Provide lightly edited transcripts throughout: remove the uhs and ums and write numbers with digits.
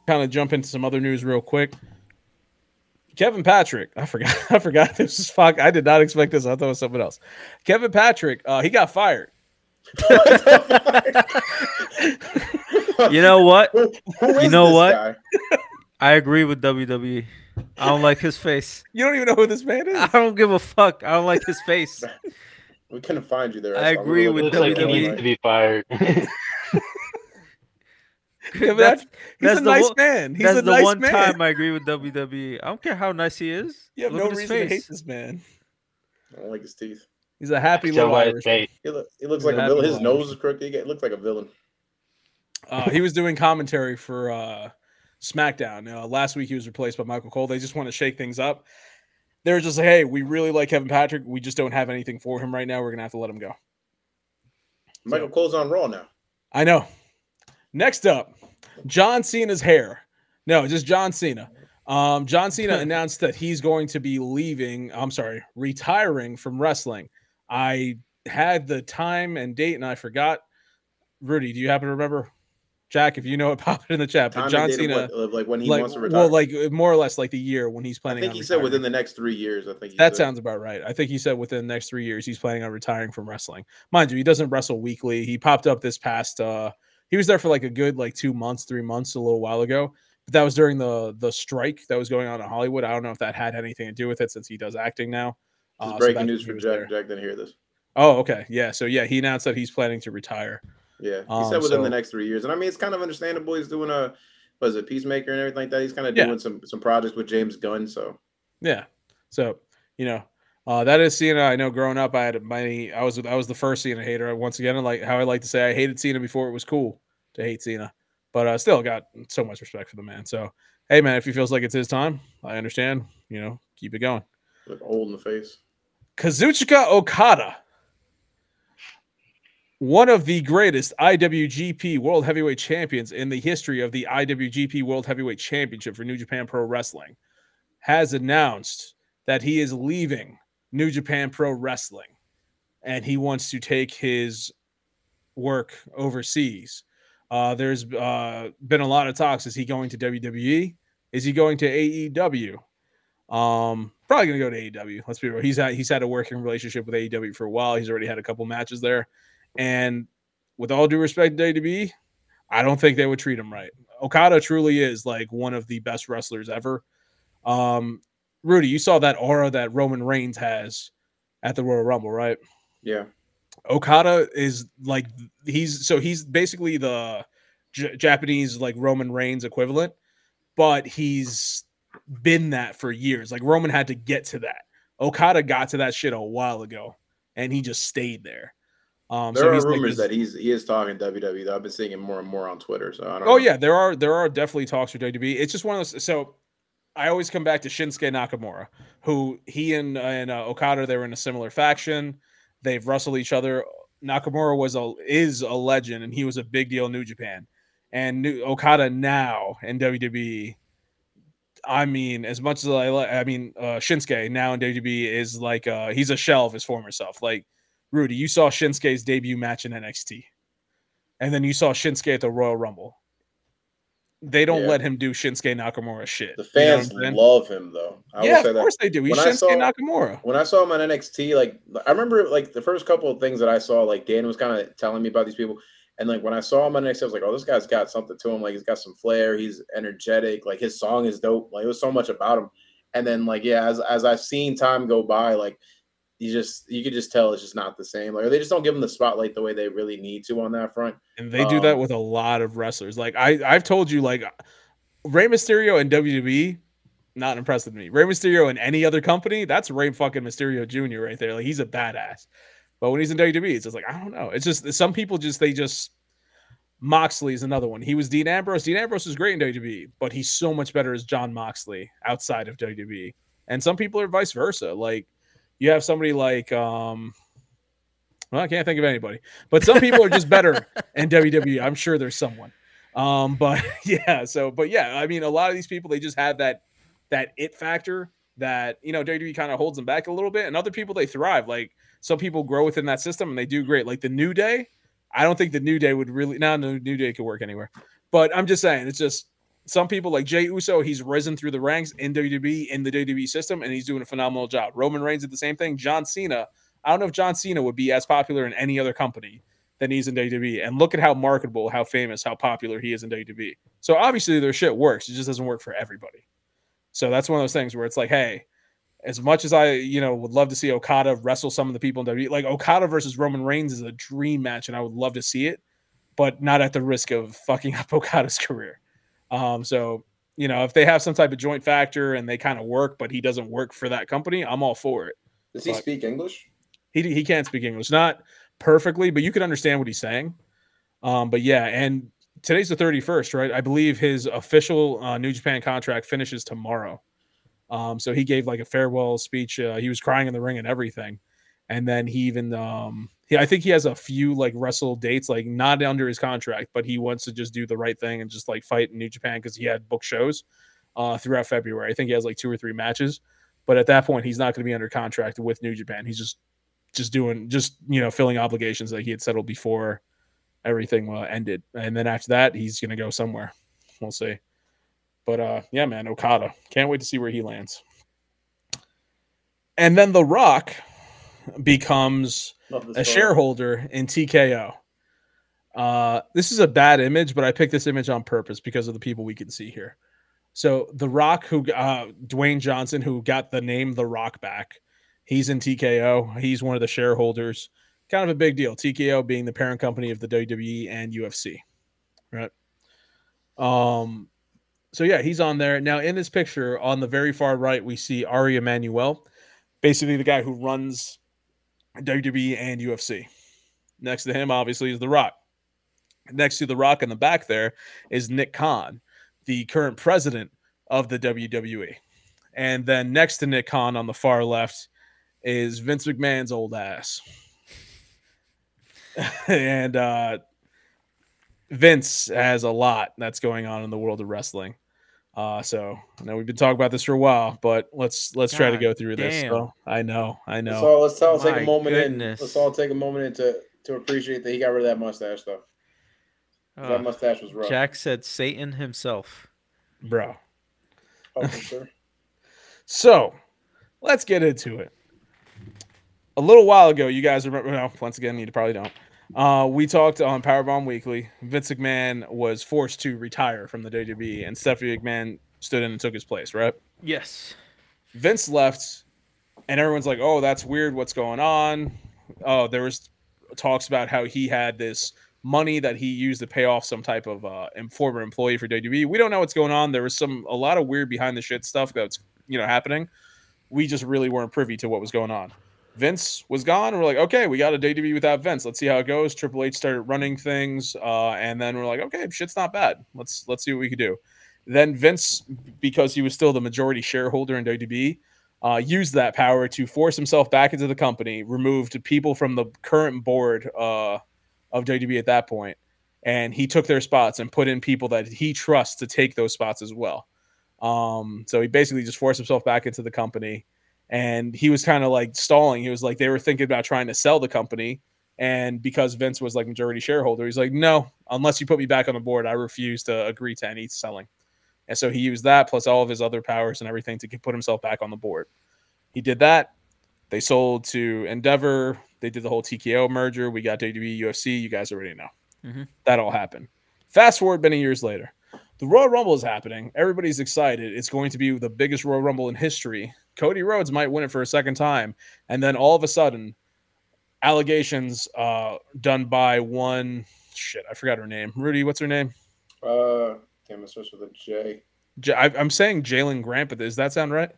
kind of jump into some other news real quick. Kevin Patrick, I forgot this was fuck. I did not expect this. I thought it was something else. Kevin Patrick, he got fired. You know what? Who You is know this what? guy? I agree with WWE. I don't like his face. You don't even know who this man is. I don't give a fuck. I don't like his face. We couldn't find you there. I agree with Looks like he WWE. needs to be fired. Yeah, but he's a nice man. He's That's a the nice one man. time I agree with WWE. I don't care how nice he is. You have Look no at his reason to hate face. this man. I don't like his teeth. He's a happy Tell little by his Irish. face. He looks He's like a a villain. happy His little nose is crooked. He looks like a villain. He was doing commentary for SmackDown. Last week he was replaced by Michael Cole. They just want to shake things up. They're just like, hey, we really like Kevin Patrick. We just don't have anything for him right now. We're going to have to let him go. Michael Cole's on Raw now. I know. Next up, John Cena's hair. No, just John Cena. John Cena announced that he's going to be retiring from wrestling. I had the time and date and I forgot. Rudy, do you happen to remember? Jack, if you know it, pop it in the chat. But John Cena, like when he wants to retire. well, like more or less like the year when he's planning. I think he said within the next 3 years. I think that sounds about right. I think he said within the next 3 years he's planning on retiring from wrestling. Mind you, he doesn't wrestle weekly. He popped up this past. He was there for like a good 2 months, 3 months, a little while ago. But that was during the strike that was going on in Hollywood. I don't know if that had anything to do with it since he does acting now. This is breaking news for Jack. Jack didn't hear this. Oh, okay, yeah. So yeah, he announced that he's planning to retire. Yeah, he said within the next 3 years, and I mean it's kind of understandable. He's doing Peacemaker and everything like that. He's kind of doing some projects with James Gunn. So yeah, so that is Cena. I know growing up, I was the first Cena hater. Once again, like how I like to say, I hated Cena before it was cool to hate Cena, but I still got so much respect for the man. So hey, man, if he feels like it's his time, I understand. Keep it going. Look old in the face. Kazuchika Okada, one of the greatest IWGP World Heavyweight Champions in the history of the IWGP World Heavyweight Championship for New Japan Pro Wrestling, has announced that he is leaving New Japan Pro Wrestling and he wants to take his work overseas. There's been a lot of talks. Is he going to WWE? Is he going to AEW? Probably going to go to AEW. Let's be real. He's had a working relationship with AEW for a while. He's already had a couple matches there. And with all due respect to WWE, I don't think they would treat him right. Okada truly is like one of the best wrestlers ever. Rudy, you saw that aura that Roman Reigns has at the Royal Rumble, right? Yeah. Okada is like he's basically the Japanese like Roman Reigns equivalent, but he's been that for years. Like Roman had to get to that. Okada got to that shit a while ago, and he just stayed there. There are rumors that he is talking WWE. Though. I've been seeing him more and more on Twitter. So I don't. Oh yeah, there are definitely talks with WWE. It's just one of those. So I always come back to Shinsuke Nakamura, who he and Okada, they were in a similar faction. They've wrestled each other. Nakamura is a legend, and he was a big deal in New Japan. And Okada now in WWE. I mean, as much as Shinsuke now in WWE is like he's a shell of his former self. Like Rudy, you saw Shinsuke's debut match in NXT, and then you saw Shinsuke at the Royal Rumble. They don't let him do Shinsuke Nakamura shit. The fans love him though. Of course they do. He's Shinsuke Nakamura. When I saw him on NXT, like I remember like the first couple of things that I saw, like Dan was kind of telling me about these people. And like when I saw him on NXT, I was like, oh, this guy's got something to him. Like he's got some flair. He's energetic. Like his song is dope. Like it was so much about him. And then like, yeah, as I've seen time go by, like you could just tell it's just not the same. Like they just don't give him the spotlight the way they really need to on that front. And they do that with a lot of wrestlers. Like I've told you, like Rey Mysterio and WWE, not impressed with me. Rey Mysterio in any other company, that's Rey fucking Mysterio Jr. right there. Like he's a badass. But when he's in WWE, it's just like, I don't know. It's just some people Moxley is another one. He was Dean Ambrose. Dean Ambrose is great in WWE, but he's so much better as John Moxley outside of WWE. And some people are vice versa. Like you have somebody like, well, I can't think of anybody, but some people are just better in WWE. I'm sure there's someone. But yeah, I mean, a lot of these people, they just have that it factor that, WWE kind of holds them back a little bit. And other people, they thrive. Like some people grow within that system and they do great. Like the New Day. I don't think the New Day would really. No, New Day could work anywhere. But I'm just saying, it's just some people like Jey Uso, he's risen through the ranks in WWE, in the WWE system, and he's doing a phenomenal job. Roman Reigns did the same thing. John Cena, I don't know if John Cena would be as popular in any other company than he's in WWE. And look at how marketable, how famous, how popular he is in WWE. So obviously their shit works. It just doesn't work for everybody. So that's one of those things where it's like, hey, as much as I, would love to see Okada wrestle some of the people in WWE, like Okada versus Roman Reigns is a dream match, and I would love to see it, but not at the risk of fucking up Okada's career. So, if they have some type of joint factor and they kind of work, but he doesn't work for that company, I'm all for it. Does he speak English? He can't speak English, not perfectly, but you can understand what he's saying. But yeah, and today's the 31st, right? I believe his official New Japan contract finishes tomorrow. So he gave like a farewell speech. He was crying in the ring and everything. And then he even, I think he has a few like wrestle dates, like not under his contract, but he wants to just do the right thing and just like fight in New Japan because he had booked shows throughout February. I think he has like 2 or 3 matches, but at that point, he's not going to be under contract with New Japan. He's just doing, filling obligations that he had settled before everything ended. And then after that, he's going to go somewhere. We'll see. But yeah, man, Okada. Can't wait to see where he lands. And then The Rock becomes a shareholder in TKO. This is a bad image, but I picked this image on purpose because of the people we can see here. So The Rock, Dwayne Johnson, who got the name The Rock back, he's in TKO. He's one of the shareholders. Kind of a big deal. TKO being the parent company of the WWE and UFC, right? So yeah, he's on there. Now in this picture on the very far right, we see Ari Emanuel, basically the guy who runs WWE and UFC. Next to him, obviously, is The Rock. Next to The Rock in the back there is Nick Khan, the current president of the WWE. And then next to Nick Khan on the far left is Vince McMahon's old ass. And Vince has a lot that's going on in the world of wrestling. So I know we've been talking about this for a while, but let's try to go through this. So I know. So let's all take a moment let's all take a moment to appreciate that he got rid of that mustache, though. That mustache was rough. Jack said Satan himself, bro. Oh, for sure. So let's get into it. A little while ago, you guys remember? Well, once again, you probably don't. We talked on Powerbomb Weekly. Vince McMahon was forced to retire from the WWE, and Stephanie McMahon stood in and took his place, right? Yes. Vince left, and everyone's like, oh, that's weird. What's going on? Oh, there was talks about how he had this money that he used to pay off some type of former employee for WWE. We don't know what's going on. There was a lot of weird behind the shit stuff that's happening. We just really weren't privy to what was going on. Vince was gone. We're like, okay, we got a WWE without Vince. Let's see how it goes. Triple H started running things, and then we're like, okay, shit's not bad. Let's see what we could do. Then Vince, because he was still the majority shareholder in WWE, used that power to force himself back into the company, removed people from the current board of WWE at that point, and he took their spots and put in people that he trusts to take those spots as well. So he basically just forced himself back into the company. And he was kind of like stalling. He was like, they were thinking about trying to sell the company. And because Vince was like majority shareholder, he's like, no, unless you put me back on the board, I refuse to agree to any selling. And so he used that plus all of his other powers and everything to put himself back on the board. He did that. They sold to Endeavor. They did the whole TKO merger. We got WWE, UFC. You guys already know. Mm-hmm. That all happened. Fast forward many years later. The Royal Rumble is happening. Everybody's excited. It's going to be the biggest Royal Rumble in history. Cody Rhodes might win it for a second time. And then all of a sudden, allegations done by one... Shit, I forgot her name. Rudy, what's her name? Damn, it starts with a J. I'm saying Jalen Grant, but does that sound right?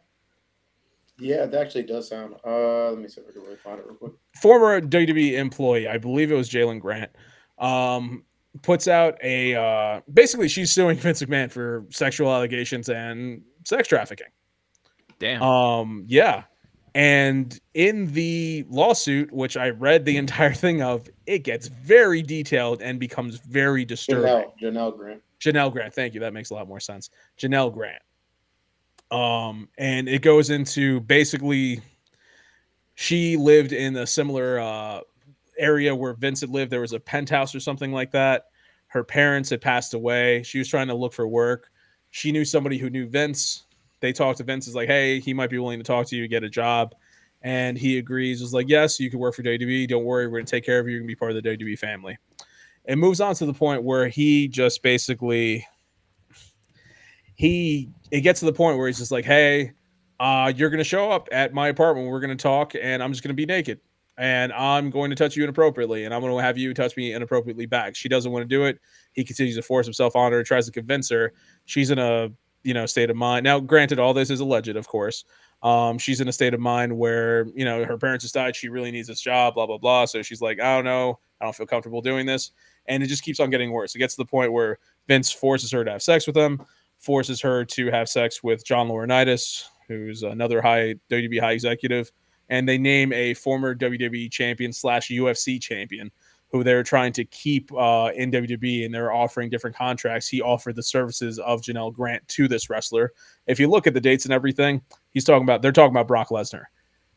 Yeah, it actually does sound. Let me see if I can really find it real quick. Former WWE employee, I believe it was Jalen Grant, puts out a basically she's suing Vince McMahon for sexual allegations and sex trafficking. Damn. Yeah. And in the lawsuit, which I read the entire thing of, it gets very detailed and becomes very disturbing. Janel Grant. Janel Grant, thank you. That makes a lot more sense. Janel Grant. And it goes into basically she lived in a similar area where Vince had lived. There was a penthouse or something like that. Her parents had passed away. She was trying to look for work. She knew somebody who knew Vince. They talked to Vince. Is like, hey, he might be willing to talk to you, get a job. And he agrees. Is like, yes, you can work for WWE. Don't worry, we're going to take care of you. You're going to be part of the WWE family. It moves on to the point where he just basically, it gets to the point where he's just like, hey, you're going to show up at my apartment. We're going to talk, and I'm just going to be naked. And I'm going to touch you inappropriately, and I'm going to have you touch me inappropriately back. She doesn't want to do it. He continues to force himself on her, tries to convince her. She's in a state of mind. Now, granted, all this is alleged, of course. She's in a state of mind where her parents just died. She really needs this job, blah blah blah. So she's like, I don't know, I don't feel comfortable doing this, and it just keeps on getting worse. It gets to the point where Vince forces her to have sex with him, forces her to have sex with John Laurinaitis, who's another WWE high executive. And they name a former WWE champion / UFC champion who they're trying to keep in WWE, and they're offering different contracts. He offered the services of Janel Grant to this wrestler. If you look at the dates and everything, they're talking about Brock Lesnar.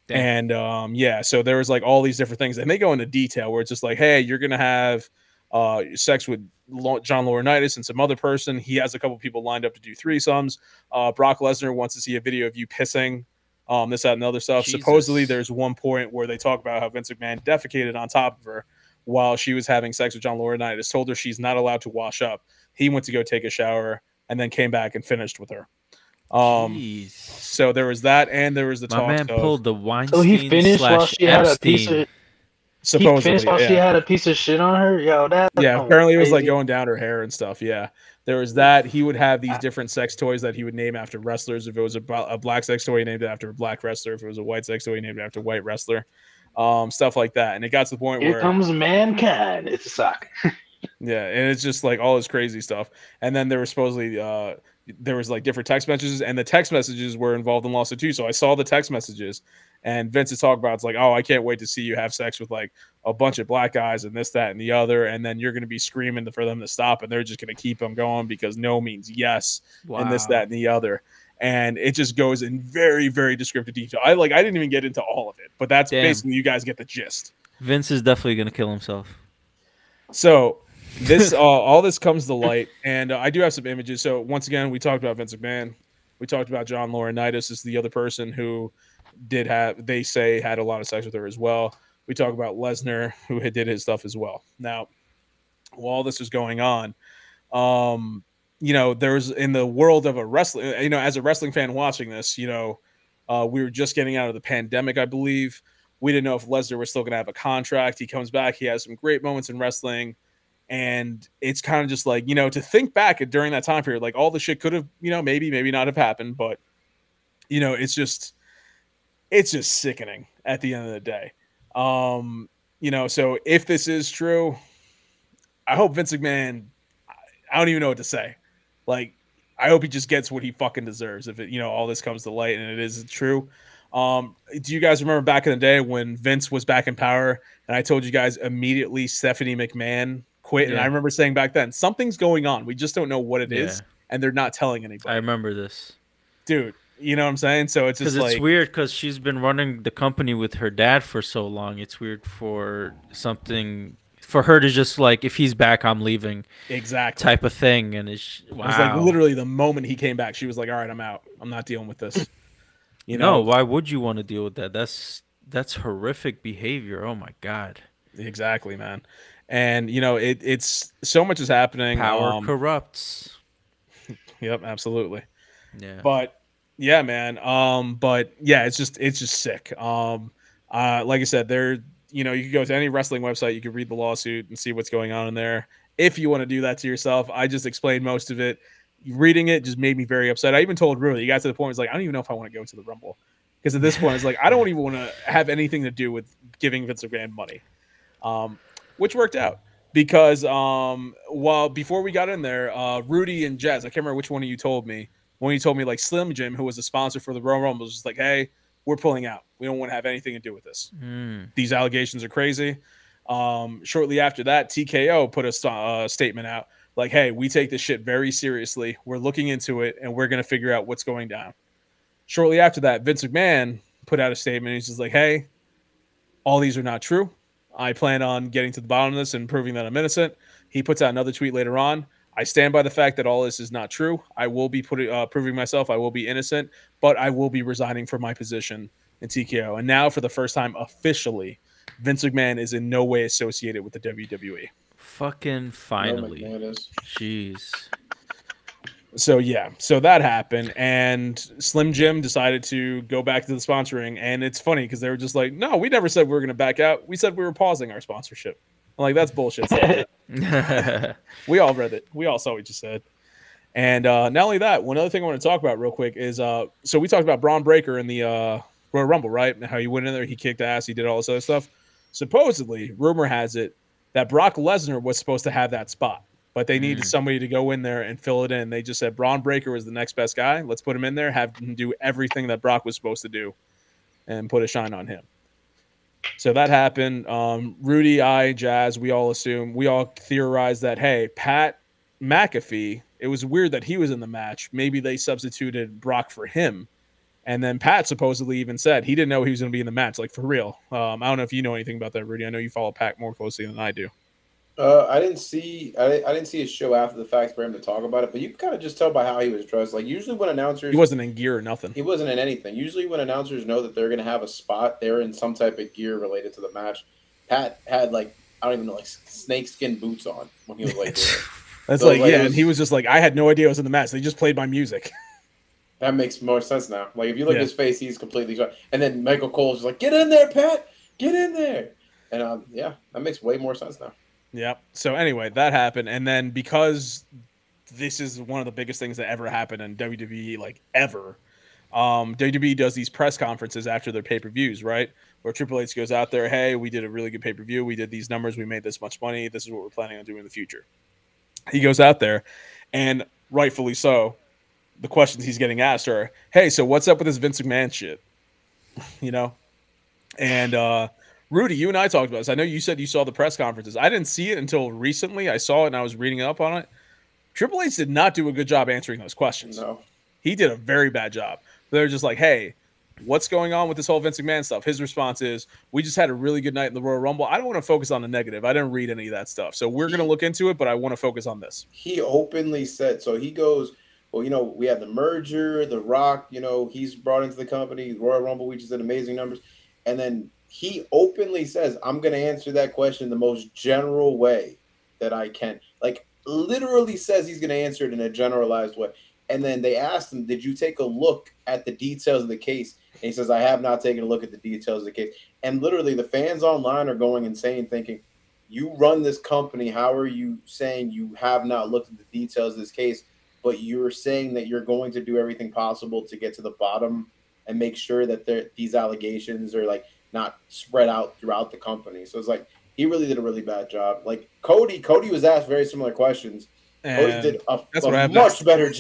Damn. And so there was like all these different things, and they go into detail where it's just like, hey, you're going to have sex with John Laurinaitis and some other person. He has a couple people lined up to do threesomes. Brock Lesnar wants to see a video of you pissing. This, that, and other stuff. Jesus. Supposedly, there's one point where they talk about how Vince McMahon defecated on top of her while she was having sex with John Laurinaitis, told her she's not allowed to wash up. He went to go take a shower and then came back and finished with her. So there was that, and there was the talk. My man pulled the Weinstein. So he finished while she had a piece of. Supposedly, he finished while she had a piece of shit on her. Yo, that's apparently it was like going down her hair and stuff. Yeah. There was that. He would have these different sex toys that he would name after wrestlers. If it was a black sex toy, he named it after a black wrestler. If it was a white sex toy, he named it after a white wrestler. Stuff like that. And it got to the point where... Here comes mankind. It's a sock. Yeah, and it's just like all this crazy stuff. And then there was supposedly... there was like different text messages, and the text messages were involved in lawsuit too. So I saw the text messages, and Vince is talking about, it's like, oh, I can't wait to see you have sex with like a bunch of black guys and this, that, and the other, and then you're going to be screaming for them to stop, and they're just going to keep them going because no means yes, and this, that, and the other. And it just goes in very, very descriptive detail. I didn't even get into all of it, but that's basically, you guys get the gist. Vince is definitely going to kill himself. So this all this comes to light, and I do have some images. So once again, we talked about Vince McMahon. We talked about John Laurinaitis. This is the other person who they say had a lot of sex with her as well. We talk about Lesnar, who did his stuff as well. Now, while this was going on, there's in the world of a wrestling, as a wrestling fan watching this, we were just getting out of the pandemic, I believe. We didn't know if Lesnar was still going to have a contract. He comes back. He has some great moments in wrestling. And it's kind of just like, to think back during that time period, like all the shit could have, maybe not have happened. But, it's just sickening at the end of the day. So if this is true, I hope Vince McMahon, I don't even know what to say. Like, I hope he just gets what he fucking deserves if it, all this comes to light and it is true. Do you guys remember back in the day when Vince was back in power and I told you guys immediately Stephanie McMahon quit? Yeah. And I remember saying back then, something's going on. We just don't know what it is. And they're not telling anybody. I remember this. Dude, you know what I'm saying? So it's just it's weird because she's been running the company with her dad for so long. It's weird for her to just like, if he's back, I'm leaving. Exactly. Type of thing. And it's wow. It was like literally the moment he came back, she was like, all right, I'm out. I'm not dealing with this. No, why would you want to deal with that? That's horrific behavior. Oh my God. Exactly, man. And it's so much is happening. Power corrupts. Yep, absolutely. Yeah. But yeah, man. But yeah, it's just sick. Like I said, you can go to any wrestling website, you can read the lawsuit and see what's going on in there. If you want to do that to yourself, I just explained most of it. Reading it just made me very upset. I even told Rui, you got to the point where it's like, I don't even know if I want to go to the Rumble. Because at this point, it's like, I don't even want to have anything to do with giving Vince McMahon money. Which worked out. Because before we got in there, Rudy and Jazz, I can't remember which one of you told me. When you told me, like, Slim Jim, who was the sponsor for the Royal Rumble, was just like, hey, we're pulling out. We don't want to have anything to do with this. These allegations are crazy. Shortly after that, TKO put a statement out. Like, hey, we take this shit very seriously. We're looking into it, and we're going to figure out what's going down. Shortly after that, Vince McMahon put out a statement. He's just like, hey, all these are not true. I plan on getting to the bottom of this and proving that I'm innocent. He puts out another tweet later on. I stand by the fact that all this is not true. I will be proving myself. I will be innocent, but I will be resigning from my position in TKO. And now, for the first time officially, Vince McMahon is in no way associated with the WWE. Fucking finally. No, McMahon is. Jeez. So yeah, so that happened, and Slim Jim decided to go back to the sponsoring. And it's funny because they were just like, "No, we never said we were going to back out. We said we were pausing our sponsorship." I'm like, that's bullshit. We all read it. We all saw what you said. And not only that, one other thing I want to talk about real quick is so we talked about Braun Breaker in the Royal Rumble, right? And how he went in there, he kicked ass, he did all this other stuff. Supposedly, rumor has it that Brock Lesnar was supposed to have that spot, but they needed somebody to go in there and fill it in. They just said Braun Breaker was the next best guy. Let's put him in there, have him do everything that Brock was supposed to do, and put a shine on him. So that happened. Rudy, Jazz, we all theorized that, hey, Pat McAfee, it was weird that he was in the match. Maybe they substituted Brock for him. And then Pat supposedly even said he didn't know he was going to be in the match, like for real. I don't know if you know anything about that, Rudy. I know you follow Pat more closely than I do. I didn't see his show after the fact for him to talk about it, but you can kind of just tell by how he was dressed. Like usually when announcers, he wasn't in gear or nothing. He wasn't in anything. Usually when announcers know that they're going to have a spot, they're in some type of gear related to the match. Pat had like I don't even know, like snakeskin boots on when he was like. That's so like yeah, and he was just like, I had no idea I was in the match. They just played my music. That makes more sense now. Like if you look at his face, he's completely shot. And then Michael Cole's just like, "Get in there, Pat! Get in there!" And yeah, that makes way more sense now. Yeah. So anyway, that happened, and then because this is one of the biggest things that ever happened in WWE, like ever, WWE does these press conferences after their pay-per-views, right? Where Triple H goes out there, "Hey, we did a really good pay-per-view. We did these numbers. We made this much money. This is what we're planning on doing in the future." He goes out there, and rightfully so, the questions he's getting asked are, "Hey, so what's up with this Vince McMahon shit?" You know? And Rudy, you and I talked about this. I know you said you saw the press conferences. I didn't see it until recently. I saw it and I was reading up on it. Triple H did not do a good job answering those questions. No. He did a very bad job. They're just like, "Hey, what's going on with this whole Vince McMahon stuff?" His response is, "We just had a really good night in the Royal Rumble. I don't want to focus on the negative. I didn't read any of that stuff. So we're going to look into it, but I want to focus on this." He openly said, so he goes, "Well, you know, we had the merger, The Rock, you know, he's brought into the company, Royal Rumble, we just did amazing numbers." And then he openly says, "I'm going to answer that question the most general way that I can." Like, literally says he's going to answer it in a generalized way. And then they asked him, "Did you take a look at the details of the case?" And he says, "I have not taken a look at the details of the case." And literally the fans online are going insane thinking, you run this company. How are you saying you have not looked at the details of this case, but you're saying that you're going to do everything possible to get to the bottom and make sure that these allegations are like not spread out throughout the company? So it's like he really did a really bad job. Like Cody was asked very similar questions. Cody did a much better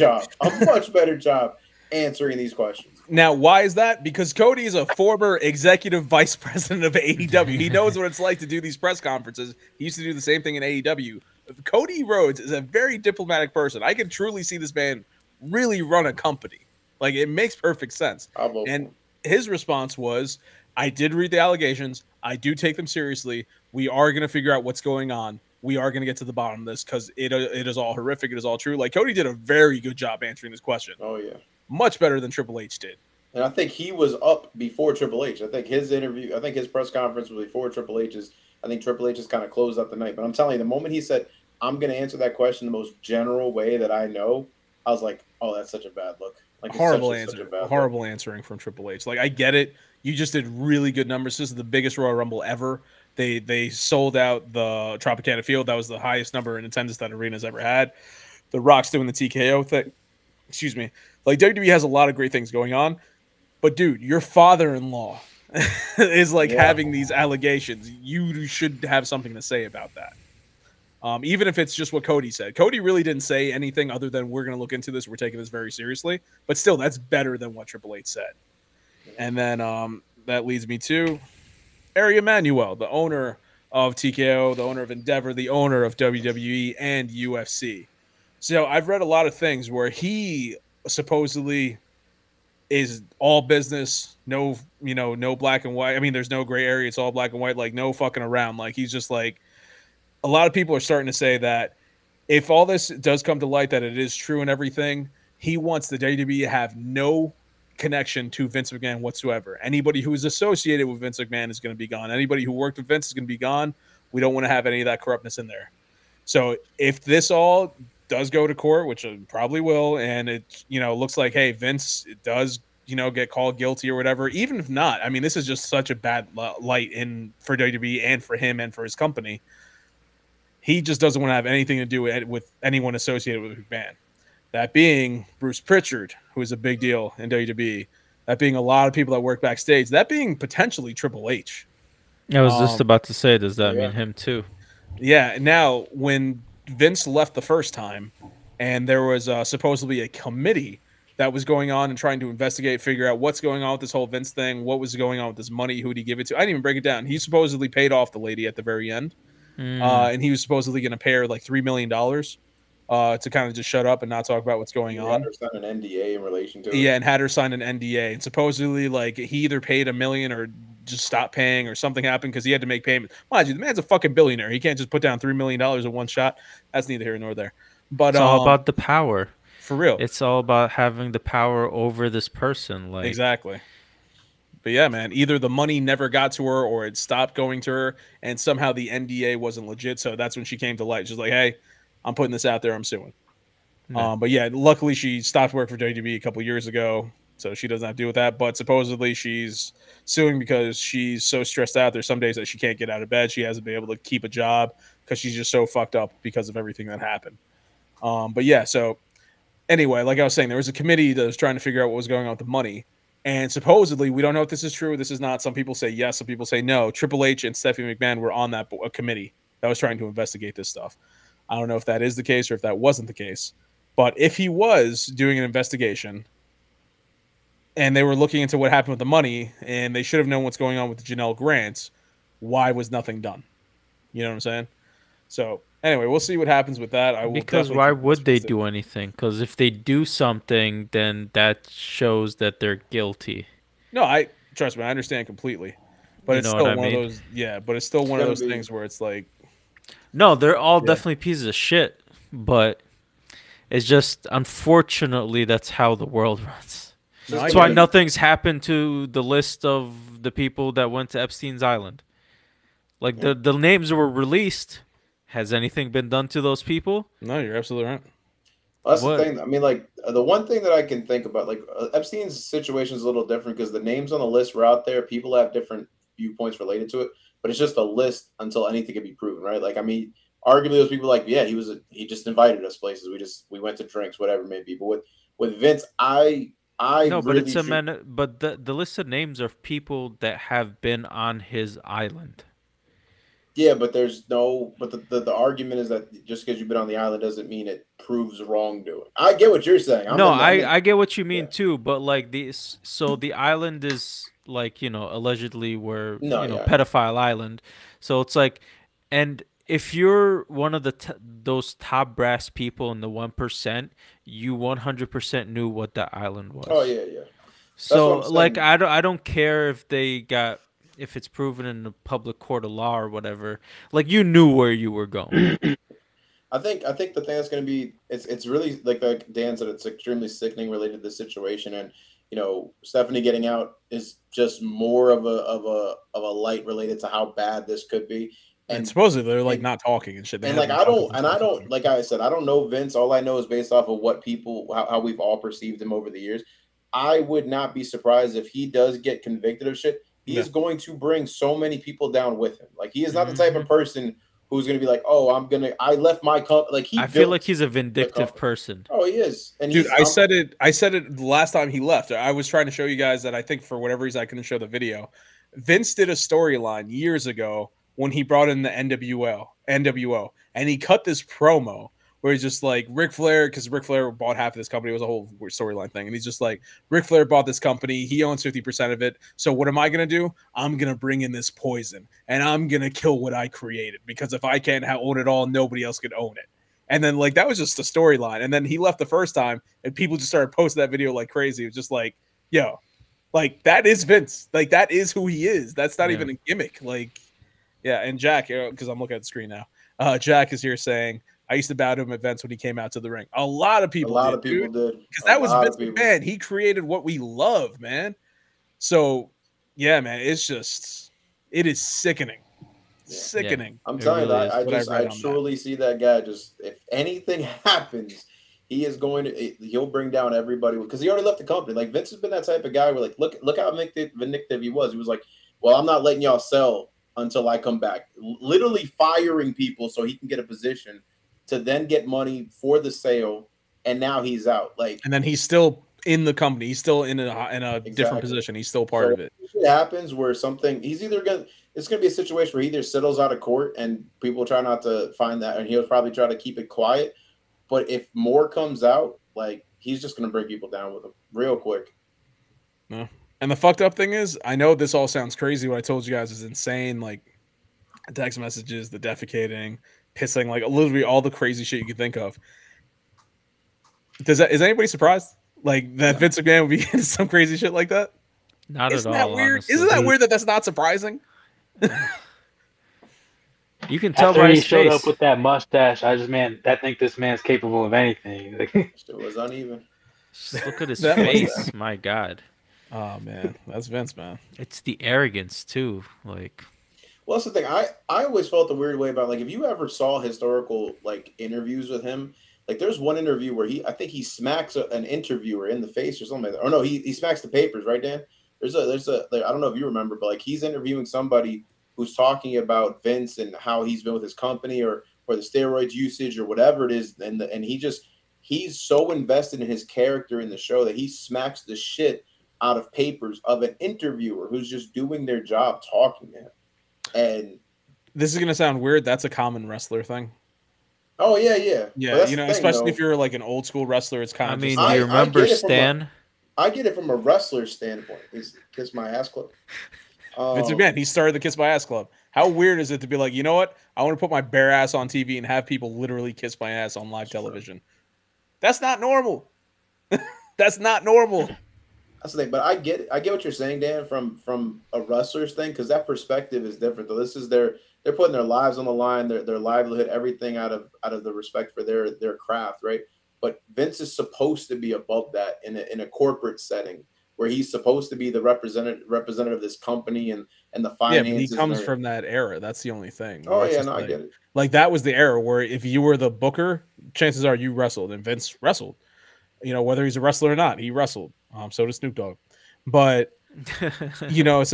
job answering these questions. Now, why is that? Because Cody is a former executive vice president of AEW. He knows what it's like to do these press conferences. He used to do the same thing in AEW. Cody Rhodes is a very diplomatic person. I can truly see this man really run a company. Like, it makes perfect sense. And his response was, "I did read the allegations. I do take them seriously. We are going to figure out what's going on. We are going to get to the bottom of this because it is all horrific. It is all true." Like, Cody did a very good job answering this question. Oh, yeah. Much better than Triple H did. And I think he was up before Triple H. I think his press conference was before Triple H's. I think Triple H has kind of closed out the night. But I'm telling you, the moment he said, "I'm going to answer that question the most general way that I know," I was like, oh, that's such a bad look. Like, horrible answer. Horrible answering from Triple H. Like, I get it. You just did really good numbers. This is the biggest Royal Rumble ever. They sold out the Tropicana Field. That was the highest number in attendance that arena's ever had. The Rock's doing the TKO thing. Excuse me. Like, WWE has a lot of great things going on. But, dude, your father-in-law is, like, having these allegations. You should have something to say about that. Even if it's just what Cody said. Cody really didn't say anything other than, "We're going to look into this. We're taking this very seriously." But still, that's better than what Triple H said. And then that leads me to Ari Emanuel, the owner of TKO, the owner of Endeavor, the owner of WWE and UFC. So I've read a lot of things where he supposedly is all business, no black and white. I mean, there's no gray area. It's all black and white, like no fucking around. Like, he's just like, a lot of people are starting to say that if all this does come to light that it is true and everything, he wants the WWE to have no connection to Vince McMahon whatsoever. Anybody who is associated with Vince McMahon is going to be gone. Anybody who worked with Vince is going to be gone. We don't want to have any of that corruptness in there. So if this all does go to court, which it probably will, and it looks like, hey, Vince does get called guilty or whatever, even if not, I mean, this is just such a bad light for WWE and for him and for his company. He just doesn't want to have anything to do with anyone associated with McMahon. That being Bruce Pritchard, who is a big deal in WWE. That being a lot of people that work backstage. That being potentially Triple H. I was just about to say, does that mean him too? Yeah. Now, when Vince left the first time, and there was supposedly a committee that was going on and trying to investigate, figure out what's going on with this whole Vince thing, what was going on with this money, who did he give it to? I didn't even break it down. He supposedly paid off the lady at the very end. And he was supposedly going to pay her like $3 million to kind of just shut up and not talk about what's going on. Had her sign an NDA in relation to it. Yeah, and had her sign an NDA. And supposedly, like, he either paid $1 million or just stopped paying, or something happened because he had to make payments. Mind you, the man's a fucking billionaire. He can't just put down $3 million in one shot. That's neither here nor there. But it's all about the power. For real. It's all about having the power over this person. Like, exactly. But yeah, man, either the money never got to her or it stopped going to her, and somehow the NDA wasn't legit. So that's when she came to light. She's like, hey, I'm putting this out there. I'm suing. No. But yeah, luckily she stopped work for WWE a couple years ago, so she doesn't have to deal with that. But supposedly she's suing because she's so stressed out. There's some days that she can't get out of bed. She hasn't been able to keep a job because she's just so fucked up because of everything that happened. But yeah, so anyway, like I was saying, there was a committee that was trying to figure out what was going on with the money. And supposedly, we don't know if this is true. This is not. Some people say yes. Some people say no. Triple H and Stephanie McMahon were on that committee that was trying to investigate this stuff. I don't know if that is the case or if that wasn't the case. But if he was doing an investigation and they were looking into what happened with the money and they should have known what's going on with the Janel Grant, why was nothing done? You know what I'm saying? So anyway, we'll see what happens with that. Because why would they do anything? Because if they do something, then that shows that they're guilty. No, trust me, I understand completely. But it's still one of those. Yeah, but it's still one of those things where it's like, no, they're all definitely pieces of shit. But it's just, unfortunately, that's how the world runs. That's why nothing's happened to the list of the people that went to Epstein's Island. Like the names were released. Has anything been done to those people? No, you're absolutely right. That's the thing. I mean, like, the one thing that I can think about, like, Epstein's situation is a little different because the names on the list were out there. People have different viewpoints related to it, but it's just a list until anything can be proven, right? Like, I mean, arguably those people like, yeah, he just invited us places. We went to drinks, whatever it may be. But with Vince, I no, but it's but the list of names of people that have been on his island. Yeah, but the argument is that just because you've been on the island doesn't mean it proves wrongdoing. I get what you're saying. I get what you mean too, but like the island is like, allegedly pedophile island. So it's like, and if you're one of those top brass people in the 1%, you 100% knew what that island was. Oh yeah. So like I don't care if it's proven in the public court of law or whatever, like you knew where you were going. I think the thing that's going to be, it's really like Dan said, it's extremely sickening related to the situation, and Stephanie getting out is just more of a light related to how bad this could be. And supposedly they're like not talking and shit. And like I don't like I said, I don't know Vince. All I know is based off of what how we've all perceived him over the years. I would not be surprised if he does get convicted of shit. He is going to bring so many people down with him. Like, he is not the type of person who's going to be like, oh, I left my company. Like, I feel like he's a vindictive person. Oh, he is. And dude, I said it the last time he left. I was trying to show you guys that I think for whatever reason I couldn't show the video. Vince did a storyline years ago when he brought in the NWO, and he cut this promo where he's just like, Ric Flair, because Ric Flair bought half of this company. It was a whole storyline thing. And he's just like, Ric Flair bought this company. He owns 50% of it. So what am I going to do? I'm going to bring in this poison, and I'm going to kill what I created, because if I can't own it all, nobody else could own it. And then, like, that was just the storyline. And then he left the first time, and people just started posting that video like crazy. It was just like, yo, like, that is Vince. Like, that is who he is. That's not even a gimmick. Like, yeah. And Jack, because I'm looking at the screen now, Jack is here saying, I used to bow to him at events when he came out to the ring. A lot of people did. Because that was Vince McMahon. He created what we love, man. So, yeah, man, it is sickening. Yeah. Sickening. I'm telling you, I truly see that guy. Just if anything happens, he'll bring down everybody because he already left the company. Like Vince has been that type of guy where like, look how vindictive he was. He was like, well, I'm not letting y'all sell until I come back. Literally firing people so he can get a position to then get money for the sale. And now he's out. And then he's still in the company. He's still in a different position. He's still part of it. It happens where it's going to be a situation where he either settles out of court and people try not to find that, and he'll probably try to keep it quiet. But if more comes out, like he's just going to bring people down with him real quick. Yeah. And the fucked up thing is, I know this all sounds crazy. What I told you guys is insane. Like text messages, the defecating, pissing, like literally all the crazy shit you could think of. Is anybody surprised? Like that Vince McMahon would be into some crazy shit like that? Not Isn't at all. That weird? Honestly. Isn't that weird that that's not surprising? You can tell by his face. He showed up with that mustache. I think this man's capable of anything. It was uneven. Just look at his face. My God. Oh man, that's Vince, man. It's the arrogance too. Like, well, that's the thing. I always felt the weird way about like if you ever saw historical like interviews with him. Like there's one interview where I think he smacks an interviewer in the face or something like that. Or no, he smacks the papers, right, Dan? There's a I don't know if you remember, but like he's interviewing somebody who's talking about Vince and how he's been with his company or the steroids usage or whatever it is, and he's so invested in his character in the show that he smacks the shit out of papers of an interviewer who's just doing their job talking to him. And this is gonna sound weird. That's a common wrestler thing. Oh yeah. Yeah, especially if you're like an old school wrestler, it's kind of. I mean, do you remember Stan? I get it from a wrestler standpoint. Is Kiss My Ass Club. Vince McMahon, he started the Kiss My Ass Club. How weird is it to be like, you know what? I want to put my bare ass on TV and have people literally kiss my ass on live television. That's not normal. That's not normal. That's the thing, but I get what you're saying, Dan, from a wrestler's thing, because that perspective is different. Though this is they're putting their lives on the line, their livelihood, everything out of the respect for their craft, right? But Vince is supposed to be above that in a corporate setting where he's supposed to be the representative of this company and the finances. Yeah, but he comes from that era. That's the only thing. Oh yeah, no, I get it. Like that was the era where if you were the booker, chances are you wrestled, and Vince wrestled. You know, whether he's a wrestler or not, he wrestled. So does Snoop Dogg. But so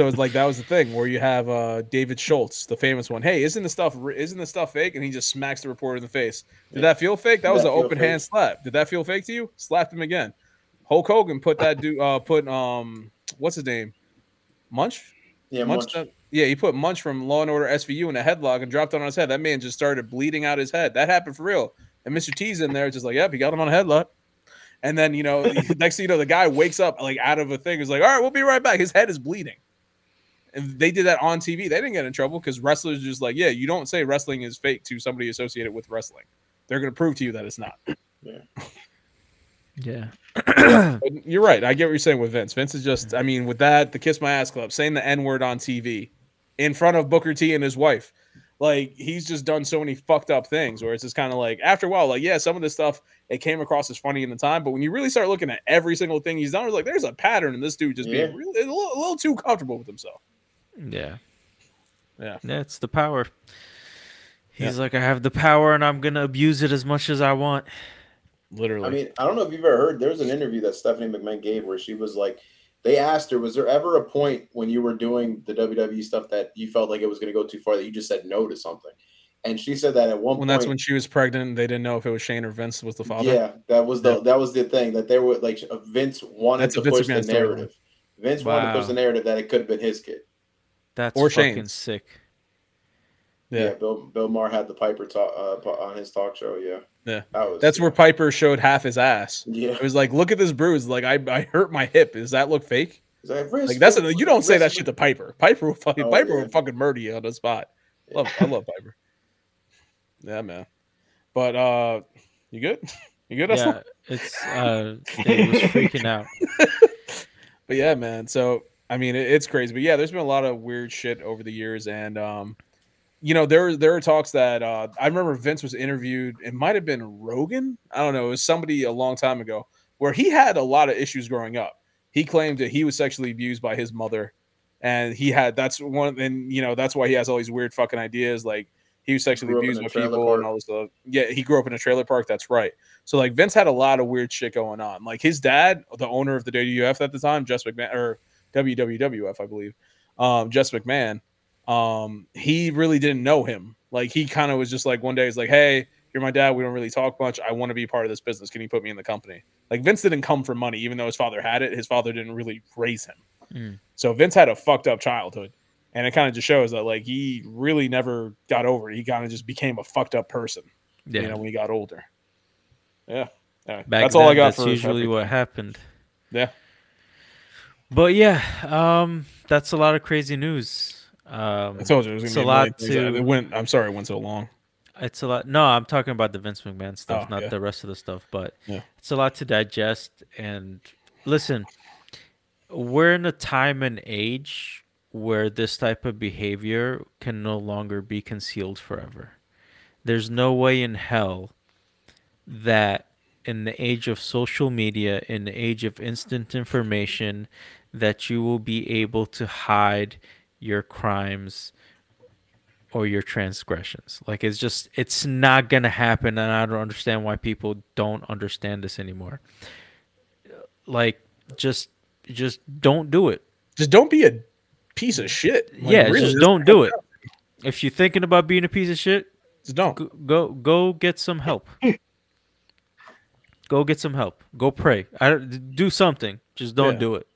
it's like that was the thing where you have David Schultz, the famous one. Hey, isn't the stuff fake? And he just smacks the reporter in the face. Did that feel fake? That was an open hand slap. Did that feel fake to you? Slapped him again. Hulk Hogan put that dude what's his name? Munch? Yeah, Munch. He put Munch from Law and Order SVU in a headlock and dropped it on his head. That man just started bleeding out his head. That happened for real. And Mr. T's in there just like, yep, he got him on a headlock. And then, next thing you know, the guy wakes up like out of a thing. He's like, all right, we'll be right back. His head is bleeding. And they did that on TV. They didn't get in trouble because wrestlers are just like, yeah, you don't say wrestling is fake to somebody associated with wrestling. They're going to prove to you that it's not. Yeah. Yeah. You're right. I get what you're saying with Vince. Vince is just, I mean, with that, the Kiss My Ass Club, saying the N-word on TV in front of Booker T and his wife. Like, he's just done so many fucked up things where it's just kind of like, after a while, like, yeah, some of this stuff, it came across as funny in the time. But when you really start looking at every single thing he's done, it's like, there's a pattern in this dude just being really, a little too comfortable with himself. Yeah. Yeah. Yeah, it's the power. He's like, I have the power and I'm going to abuse it as much as I want. Literally. I mean, I don't know if you've ever heard, there was an interview that Stephanie McMahon gave where she was like, they asked her, was there ever a point when you were doing the WWE stuff that you felt like it was going to go too far that you just said no to something? And she said that at one point. That's when she was pregnant. They didn't know if it was Shane or Vince was the father. Yeah, that was the thing that they were like, Vince wanted to push the narrative. Vince wanted to push the narrative that it could have been his kid. That's fucking sick. Yeah, Bill Maher had the Piper talk on his talk show. Yeah, that's where Piper showed half his ass. Yeah, it was like, look at this bruise. Like I hurt my hip. Does that look fake? Like that's you don't say that shit to Piper. Piper will fucking murder you on the spot. I love Piper. Yeah, man. But you good? You good? Yeah, it's Dave was freaking out. But yeah, man. So I mean, it's crazy. But yeah, there's been a lot of weird shit over the years, and you know, there are talks that I remember Vince was interviewed. It might have been Rogan. I don't know. It was somebody a long time ago where he had a lot of issues growing up. He claimed that he was sexually abused by his mother, and that's one. And you know, that's why he has all these weird fucking ideas. Like he was sexually abused by people and all this stuff. Yeah, he grew up in a trailer park. That's right. So like Vince had a lot of weird shit going on. Like his dad, the owner of the WWF at the time, Jess McMahon, or WWF, I believe, Jess McMahon. He really didn't know him. Like he kind of was just like one day he's like, "Hey, you're my dad. We don't really talk much. I want to be part of this business. Can you put me in the company?" Like Vince didn't come for money, even though his father had it. His father didn't really raise him. So Vince had a fucked up childhood, and it kind of just shows that like he really never got over it. He kind of just became a fucked up person. You know, when he got older. Yeah, that's all I got. That's usually what happened. Yeah, but yeah, that's a lot of crazy news. I told you it was gonna be a lot. I'm sorry it went so long. It's a lot. No, I'm talking about the Vince McMahon stuff, not the rest of the stuff. But it's a lot to digest. And listen, we're in a time and age where this type of behavior can no longer be concealed forever. There's no way in hell that in the age of social media, in the age of instant information, that you will be able to hide your crimes or your transgressions. Like it's not gonna happen, and I don't understand why people don't understand this anymore. Like just don't do it. Just don't be a piece of shit. Like, really, just don't do it. If you're thinking about being a piece of shit, just don't. Go get some help. Go get some help. Go pray. Do something. Just don't do it.